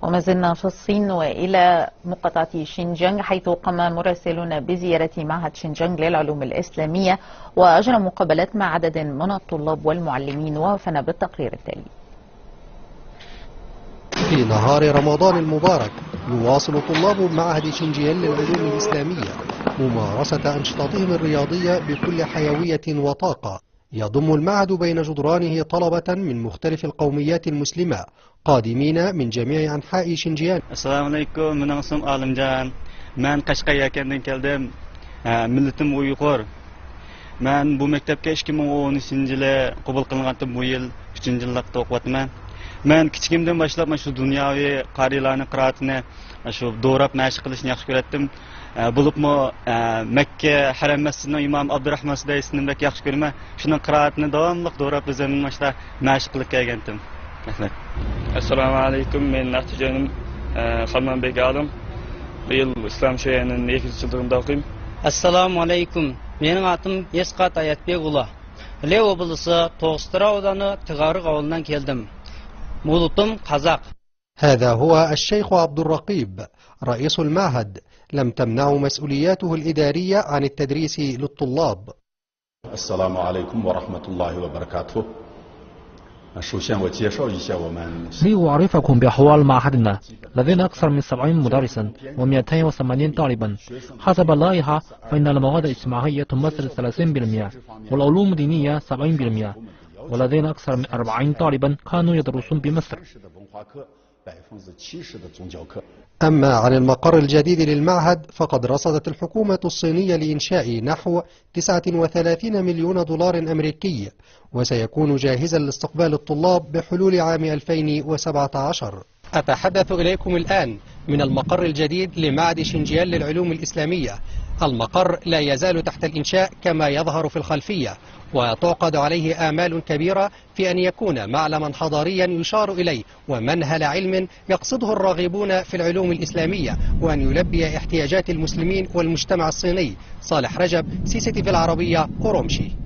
وما زلنا في الصين وإلى مقاطعة شينجيانغ، حيث قام مراسلون بزيارة معهد شينجيانغ للعلوم الإسلامية وأجرى مقابلات مع عدد من الطلاب والمعلمين. ووفنا بالتقرير التالي. في نهار رمضان المبارك يواصل طلاب معهد شينجيانغ للعلوم الإسلامية ممارسة أنشطتهم الرياضية بكل حيوية وطاقة. يضم المعهد بين جدرانه طلبة من مختلف القوميات المسلمة قادمين من جميع أنحاء شينجيانغ. السلام عليكم، من اسمي عالمجان. من قشقايا كندن كلدم. ملتم uyg'ur. من bu maktabga 2013-yili qabul qilingandim. Bu yil 3-yillikda o'qiyapman. Men kichikimdan boshlab shu dunyoviy qariyalarning qiraatini shu do'rab mashq qilishni yaxshi ko'ratdim. Bo'libmi Makka haram masjidining imom Abdurahmon Sudaysini bek yaxshi ko'raman. Shuning qiraatini davomli do'rab o'zim mashq qilib kelgandim. Rahmat. Assalomu alaykum. Men Natijanim Xalmanbek Alim. Bu yil Islom sho'yining 2-yilligida o'qiyman. Assalomu alaykum. Mening atim Esqat Ayatbek ula. Ile oblasi To'g'istir audani Tig'ariq avlidan keldim. مولوتم قزاق. هذا هو الشيخ عبد الرقيب رئيس المعهد. لم تمنعه مسؤولياته الإدارية عن التدريس للطلاب. السلام عليكم ورحمة الله وبركاته. لأعرفكم بأحوال معهدنا. لدينا أكثر من 70 مدرسا و280 طالبا. حسب اللائحة فإن المواد الاجتماعية تمثل 30% والعلوم الدينية 70%. ولدينا أكثر من 40 طالبا كانوا يدرسون بمصر. أما عن المقر الجديد للمعهد فقد رصدت الحكومة الصينية لإنشاء نحو 39 مليون دولار أمريكي، وسيكون جاهزا لاستقبال الطلاب بحلول عام 2017. أتحدث إليكم الآن من المقر الجديد لمعهد شينجيانغ للعلوم الإسلامية. المقر لا يزال تحت الإنشاء كما يظهر في الخلفية، وتعقد عليه آمال كبيرة في أن يكون معلما حضاريا يشار إليه ومنهل علم يقصده الراغبون في العلوم الإسلامية، وأن يلبي احتياجات المسلمين والمجتمع الصيني. صالح رجب، CCTV العربية، أورومشي.